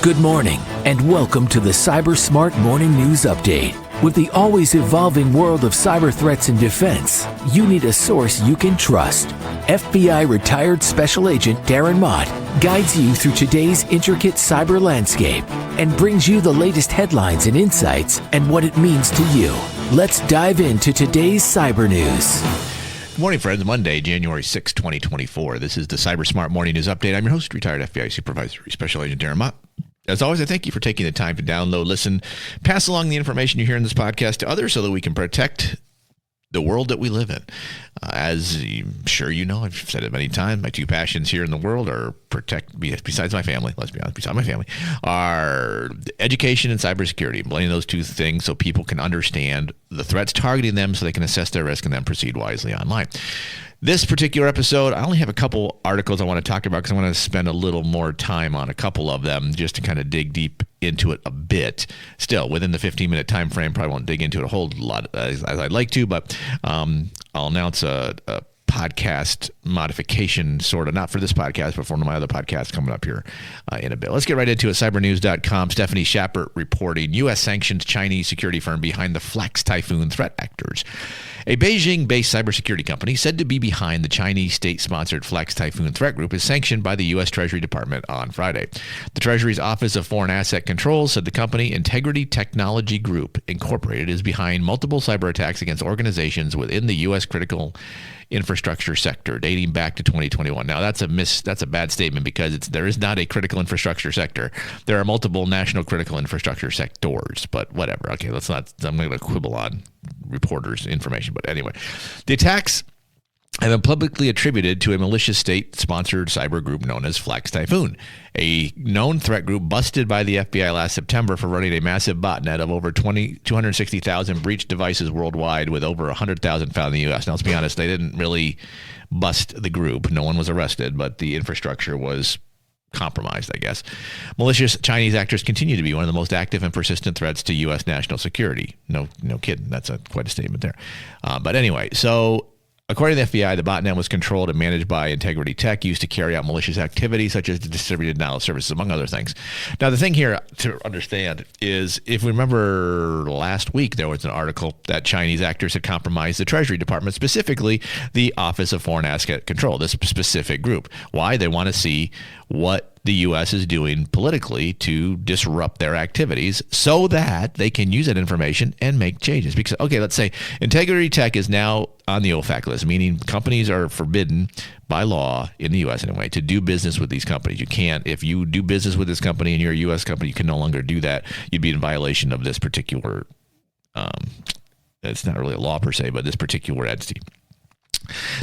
Good morning, and welcome to the Cyber Smart Morning News Update. With the always evolving world of cyber threats and defense, you need a source you can trust. FBI retired Special Agent Darren Mott guides you through today's intricate cyber landscape and brings you the latest headlines and insights and what it means to you. Let's dive into today's cyber news. Good morning, friends. Monday, January 6, 2024. This is the Cyber Smart Morning News Update. I'm your host, retired FBI Supervisory Special Agent Darren Mott. As always, I thank you for taking the time to download, listen, pass along the information you hear in this podcast to others so that we can protect the world that we live in. As I'm sure you know, I've said it many times, my two passions here in the world are besides my family, let's be honest, besides my family, are education and cybersecurity. Blending those two things so people can understand the threats targeting them so they can assess their risk and then proceed wisely online. This particular episode, I only have a couple articles I want to talk about because I want to spend a little more time on a couple of them just to kind of dig deep into it a bit. Still, within the 15-minute time frame, probably won't dig into it a whole lot as I'd like to, but I'll announce a podcast modification, sort of, not for this podcast, but for one of my other podcasts coming up here in a bit. Let's get right into it. Cybernews.com, Stephanie Schappert reporting, U.S. sanctions Chinese security firm behind the Flax Typhoon threat actors. A Beijing-based cybersecurity company said to be behind the Chinese state-sponsored Flax Typhoon threat group is sanctioned by the U.S. Treasury Department on Friday. The Treasury's Office of Foreign Asset Control said the company Integrity Technology Group, Incorporated, is behind multiple cyber attacks against organizations within the U.S. critical infrastructure sector dating back to 2021. Now that's a bad statement because there is not a critical infrastructure sector. There are multiple national critical infrastructure sectors, but whatever. Okay, I'm going to quibble on reporters' information, but anyway, the attacks have been publicly attributed to a malicious state-sponsored cyber group known as Flax Typhoon, a known threat group busted by the FBI last September for running a massive botnet of over 260,000 breached devices worldwide, with over 100,000 found in the U.S. Now, let's be honest, they didn't really bust the group. No one was arrested, but the infrastructure was compromised, I guess. Malicious Chinese actors continue to be one of the most active and persistent threats to U.S. national security. No kidding. That's quite a statement there. But anyway, so according to the FBI, the botnet was controlled and managed by Integrity Tech, used to carry out malicious activities such as distributed denial of services, among other things. Now, the thing here to understand is, if we remember last week, there was an article that Chinese actors had compromised the Treasury Department, specifically the Office of Foreign Asset Control, this specific group. Why? They want to see what the U.S. is doing politically to disrupt their activities so that they can use that information and make changes. Because, okay, let's say Integrity Tech is now on the OFAC list, meaning companies are forbidden by law in the U.S. anyway to do business with these companies. You can't, if you do business with this company and you're a U.S. company, you can no longer do that. You'd be in violation of this particular, it's not really a law per se, but this particular entity.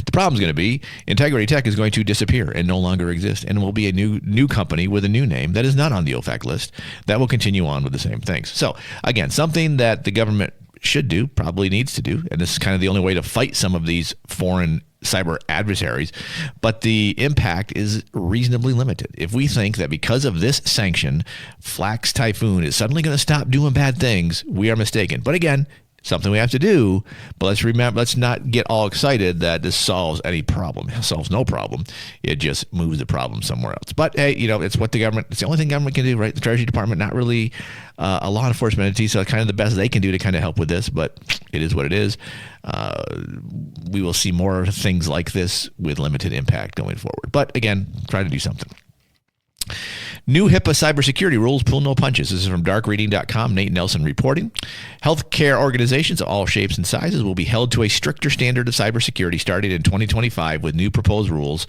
The problem is going to be Integrity Tech is going to disappear and no longer exist, and will be a new company with a new name that is not on the OFAC list that will continue on with the same things. So again, something that the government should do, probably needs to do, and this is kind of the only way to fight some of these foreign cyber adversaries, but the impact is reasonably limited. If we think that because of this sanction, Flax Typhoon is suddenly going to stop doing bad things, we are mistaken. But again, something we have to do, but let's not get all excited that this solves any problem. It solves no problem. It just moves the problem somewhere else. But hey, it's what it's the only thing government can do, right? The Treasury Department, not really a law enforcement entity, so kind of the best they can do to kind of help with this, but it is what it is. We will see more things like this with limited impact going forward. But again, try to do something. New HIPAA cybersecurity rules pull no punches. This is from darkreading.com, Nate Nelson reporting. Healthcare organizations of all shapes and sizes will be held to a stricter standard of cybersecurity starting in 2025 with new proposed rules,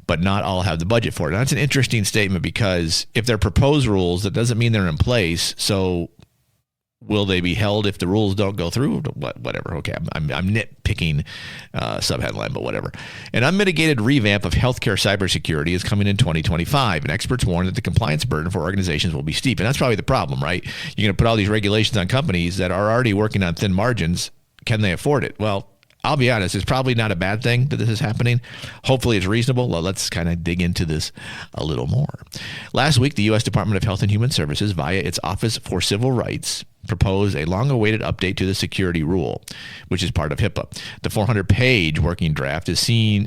but not all have the budget for it. Now, that's an interesting statement because if they're proposed rules, that doesn't mean they're in place. So will they be held if the rules don't go through? Whatever. Okay, I'm nitpicking subheadline, but whatever. An unmitigated revamp of healthcare cybersecurity is coming in 2025, and experts warn that the compliance burden for organizations will be steep. And that's probably the problem, right? You're going to put all these regulations on companies that are already working on thin margins. Can they afford it? Well, I'll be honest, it's probably not a bad thing that this is happening. Hopefully it's reasonable. Well, let's kind of dig into this a little more. Last week, the U.S. Department of Health and Human Services, via its Office for Civil Rights, proposed a long-awaited update to the security rule, which is part of HIPAA. The 400-page working draft is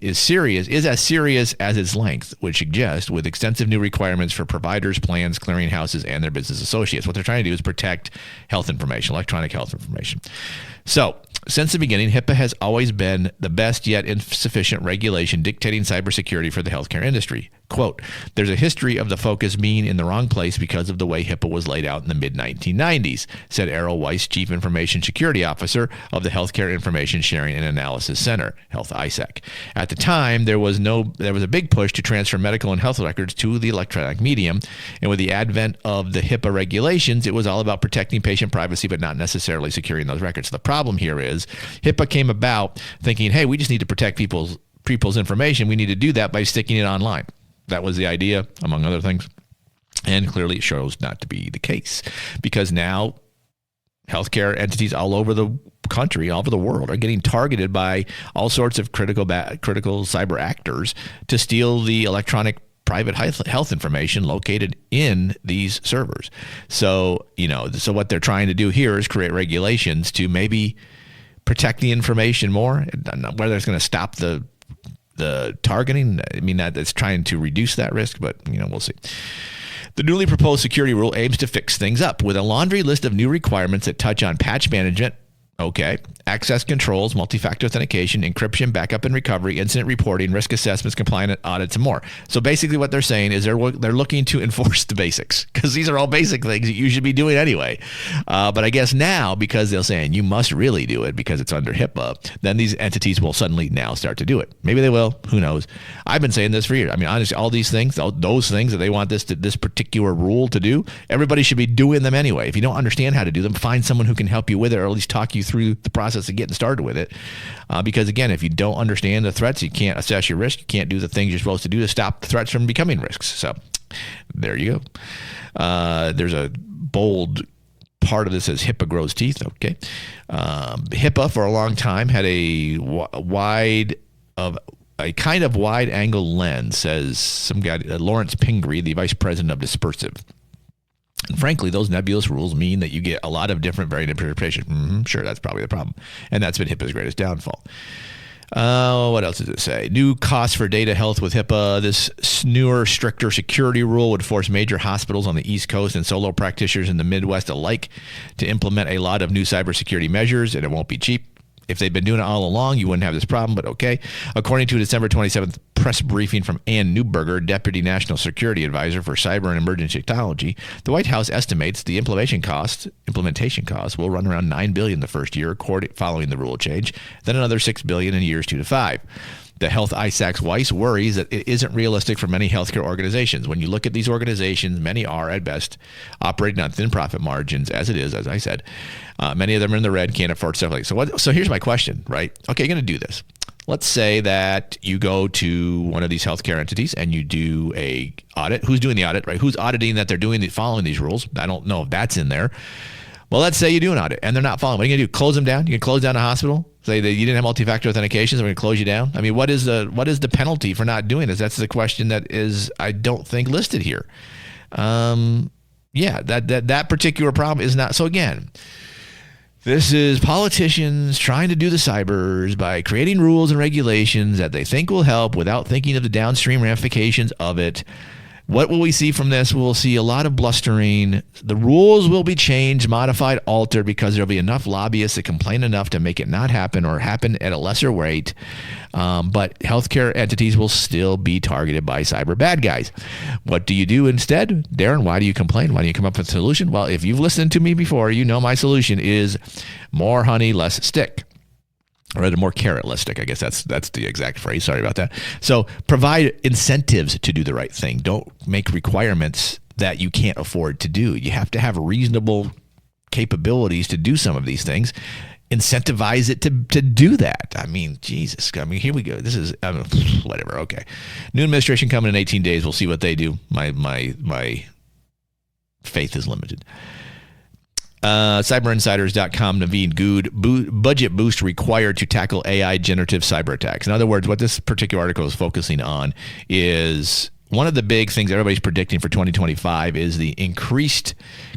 as serious as its length, which suggests, with extensive new requirements for providers, plans, clearinghouses, and their business associates. What they're trying to do is protect health information, electronic health information. So, since the beginning, HIPAA has always been the best yet insufficient regulation dictating cybersecurity for the healthcare industry. Quote, there's a history of the focus being in the wrong place because of the way HIPAA was laid out in the mid-1990s, said Errol Weiss, Chief Information Security Officer of the Healthcare Information Sharing and Analysis Center, Health ISAC. At the time, there was a big push to transfer medical and health records to the electronic medium, and with the advent of the HIPAA regulations, it was all about protecting patient privacy but not necessarily securing those records. So the problem here is HIPAA came about thinking, hey, we just need to protect people's information. We need to do that by sticking it online. That was the idea, among other things. And clearly it shows not to be the case, because now healthcare entities all over the country, all over the world, are getting targeted by all sorts of critical cyber actors to steal the electronic private health information located in these servers. So, so what they're trying to do here is create regulations to maybe protect the information more, whether it's going to stop the targeting. I mean, that's trying to reduce that risk, but we'll see. The newly proposed security rule aims to fix things up with a laundry list of new requirements that touch on patch management, access controls, multi-factor authentication, encryption, backup and recovery, incident reporting, risk assessments, compliance audits, and more. So basically what they're saying is they're looking to enforce the basics, because these are all basic things that you should be doing anyway. But I guess now, because they're saying you must really do it because it's under HIPAA, then these entities will suddenly now start to do it. Maybe they will. Who knows? I've been saying this for years. I mean, honestly, all these things, those things that they want this particular rule to do, everybody should be doing them anyway. If you don't understand how to do them, find someone who can help you with it, or at least talk you through the process of getting started with it. Because again, if you don't understand the threats, you can't assess your risk. You can't do the things you're supposed to do to stop the threats from becoming risks. So there you go. There's a bold part of this as HIPAA grows teeth. Okay. HIPAA for a long time had a kind of wide angle lens, says some guy, Lawrence Pingree, the vice president of Dispersive. And frankly, those nebulous rules mean that you get a lot of different variant interpretation. Sure, that's probably the problem. And that's been HIPAA's greatest downfall. What else does it say? New costs for data health with HIPAA. This newer, stricter security rule would force major hospitals on the East Coast and solo practitioners in the Midwest alike to implement a lot of new cybersecurity measures, and it won't be cheap. If they'd been doing it all along, you wouldn't have this problem, but okay. According to a December 27th press briefing from Ann Neuberger, Deputy National Security Advisor for Cyber and Emergency Technology, the White House estimates the implementation costs will run around $9 billion the first year following the rule change, then another $6 billion in years 2 to 5. The Health ISAC's Weiss worries that it isn't realistic for many healthcare organizations. When you look at these organizations, many are, at best, operating on thin profit margins, as it is, as I said. Many of them are in the red, can't afford stuff like that. So here's my question, right? Okay, you're going to do this. Let's say that you go to one of these healthcare entities and you do a audit. Who's doing the audit, right? Who's auditing that they're following these rules? I don't know if that's in there. Well, let's say you do an audit and they're not following. What are you going to do? Close them down? You can close down a hospital? Say that you didn't have multi-factor authentication, so we're going to close you down? I mean, what is the penalty for not doing this? That's the question that is, I don't think, listed here. That particular problem is not. So again, this is politicians trying to do the CyBUrs by creating rules and regulations that they think will help without thinking of the downstream ramifications of it. What will we see from this? We'll see a lot of blustering. The rules will be changed, modified, altered, because there'll be enough lobbyists that complain enough to make it not happen or happen at a lesser rate. But healthcare entities will still be targeted by cyber bad guys. What do you do instead? Darren, why do you complain? Why do you come up with a solution? Well, if you've listened to me before, you know my solution is more honey, less stick. Or rather, more carrot-less stick. I guess that's the exact phrase. Sorry about that. So provide incentives to do the right thing. Don't make requirements that you can't afford to do. You have to have reasonable capabilities to do some of these things. Incentivize it to do that. I mean, Jesus. I mean, here we go. This is whatever. Okay. New administration coming in 18 days. We'll see what they do. My faith is limited. CyberInsiders.com, Naveen Good, budget boost required to tackle AI generative cyber attacks. In other words, what this particular article is focusing on is one of the big things everybody's predicting for 2025 is the increased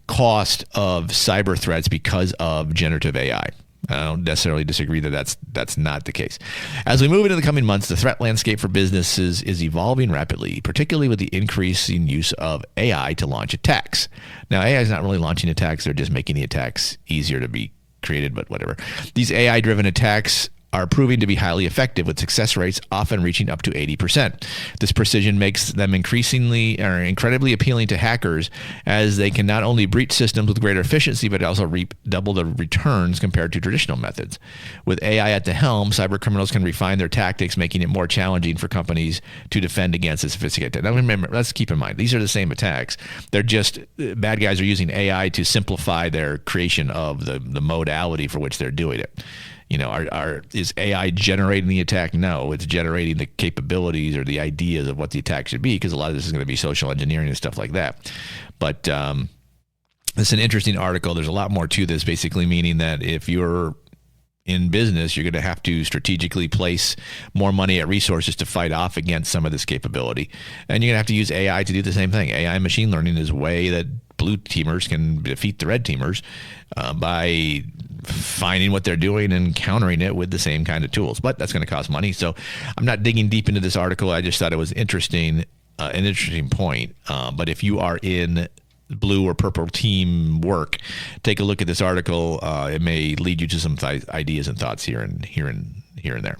cost of cyber threats because of generative AI. I don't necessarily disagree that that's not the case. As we move into the coming months, the threat landscape for businesses is evolving rapidly, particularly with the increasing use of AI to launch attacks. Now, AI is not really launching attacks. They're just making the attacks easier to be created, but whatever. These AI-driven attacks are proving to be highly effective, with success rates often reaching up to 80%. This precision makes them incredibly appealing to hackers, as they can not only breach systems with greater efficiency, but also reap double the returns compared to traditional methods. With AI at the helm, cyber criminals can refine their tactics, making it more challenging for companies to defend against the sophisticated. Now remember, let's keep in mind, these are the same attacks. They're just, bad guys are using AI to simplify their creation of the modality for which they're doing it. You know, is AI generating the attack? No, it's generating the capabilities or the ideas of what the attack should be, because a lot of this is going to be social engineering and stuff like that. But it's an interesting article. There's a lot more to this, basically meaning that if you're in business, you're going to have to strategically place more money at resources to fight off against some of this capability. And you're going to have to use AI to do the same thing. AI machine learning is a way that blue teamers can defeat the red teamers by finding what they're doing and countering it with the same kind of tools. But that's going to cost money. So I'm not digging deep into this article. I just thought it was interesting, an interesting point. But if you are in blue or purple team work, take a look at this article. It may lead you to some ideas and thoughts here and there.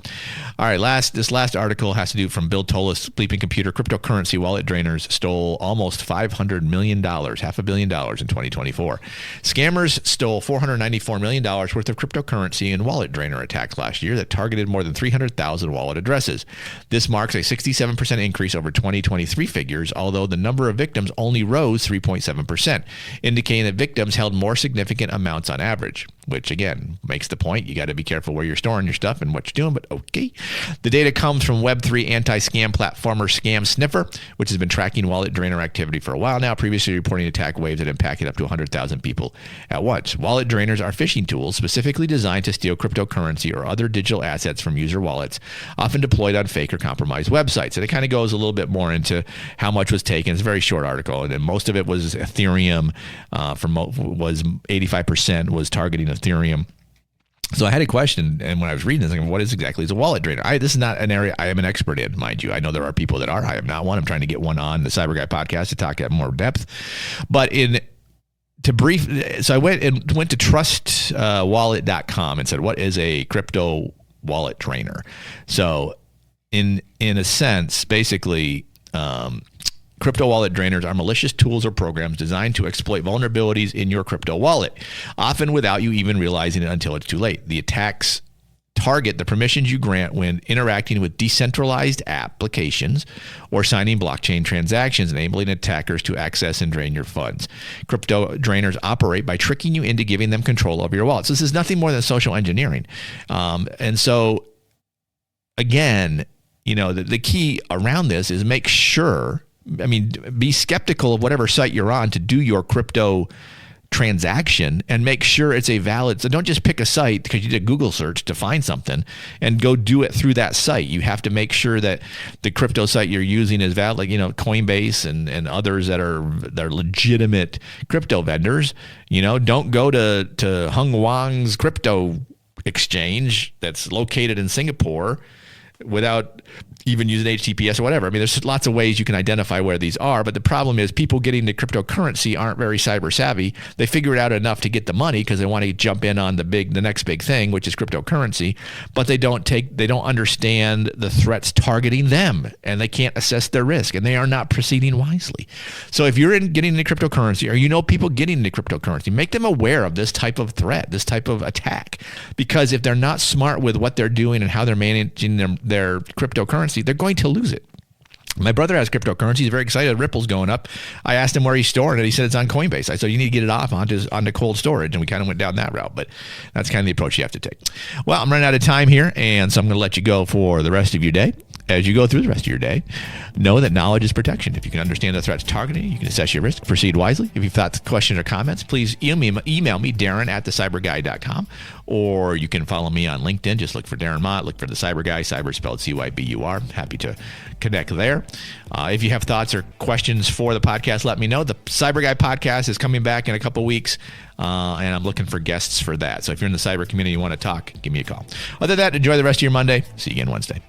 All right, this last article has to do from Bill Tolis, Bleeping Computer. Cryptocurrency wallet drainers stole almost $500 million, $500 million in 2024. Scammers stole $494 million worth of cryptocurrency in wallet drainer attacks last year that targeted more than 300,000 wallet addresses. This marks a 67% increase over 2023 figures, although the number of victims only rose 3.7%, indicating that victims held more significant amounts on average, which again makes the point. You got to be careful where you're storing your stuff and what you're doing, but okay. The data comes from Web3 anti-scam platformer Scam Sniffer, which has been tracking wallet drainer activity for a while now, previously reporting attack waves that impacted up to 100,000 people at once. Wallet drainers are phishing tools specifically designed to steal cryptocurrency or other digital assets from user wallets, often deployed on fake or compromised websites. And it kind of goes a little bit more into how much was taken. It's a very short article, and most of it was Ethereum. Was 85% was targeting Ethereum. So I had a question, and when I was reading this, what is a wallet drainer? This is not an area I am an expert in, mind you. I know there are people that are. I am not one. I'm trying to get one on the Cyber Guy podcast to talk at more depth. But so I went to trustwallet.com and said, what is a crypto wallet drainer? So in a sense, basically, crypto wallet drainers are malicious tools or programs designed to exploit vulnerabilities in your crypto wallet, often without you even realizing it until it's too late. The attacks target the permissions you grant when interacting with decentralized applications or signing blockchain transactions, enabling attackers to access and drain your funds. Crypto drainers operate by tricking you into giving them control over your wallet. So this is nothing more than social engineering. And so, again, the key around this is make sure, be skeptical of whatever site you're on to do your crypto transaction, and make sure it's a valid. So don't just pick a site because you did a Google search to find something and go do it through that site. You have to make sure that the crypto site you're using is valid, like Coinbase and others that are legitimate crypto vendors. Don't go to Hung Wang's crypto exchange that's located in Singapore without even using HTTPS or whatever. There's lots of ways you can identify where these are, but the problem is people getting into cryptocurrency aren't very cyber savvy. They figure it out enough to get the money because they want to jump in on the next big thing, which is cryptocurrency, but they don't understand the threats targeting them, and they can't assess their risk, and they are not proceeding wisely. So if you're getting into cryptocurrency, or people getting into cryptocurrency, make them aware of this type of threat, this type of attack, because if they're not smart with what they're doing and how they're managing their cryptocurrency, they're going to lose it. My brother has cryptocurrency. He's very excited. Ripple's going up. I asked him where he's storing it. He said it's on Coinbase. I said, you need to get it off onto cold storage. And we kind of went down that route. But that's kind of the approach you have to take. Well, I'm running out of time here, and so I'm going to let you go for the rest of your day. as you go through the rest of your day, know that knowledge is protection. If you can understand the threats targeted, you can assess your risk, proceed wisely. If you've thoughts, questions, or comments, please email me, Darren@thecyberguy.com, or you can follow me on LinkedIn. Just look for Darren Mott, look for the Cyber Guy, Cyber spelled CYBUR. Happy to connect there. If you have thoughts or questions for the podcast, let me know. The Cyber Guy podcast is coming back in a couple weeks, and I'm looking for guests for that. So if you're in the cyber community and you want to talk, give me a call. Other than that, enjoy the rest of your Monday. See you again Wednesday.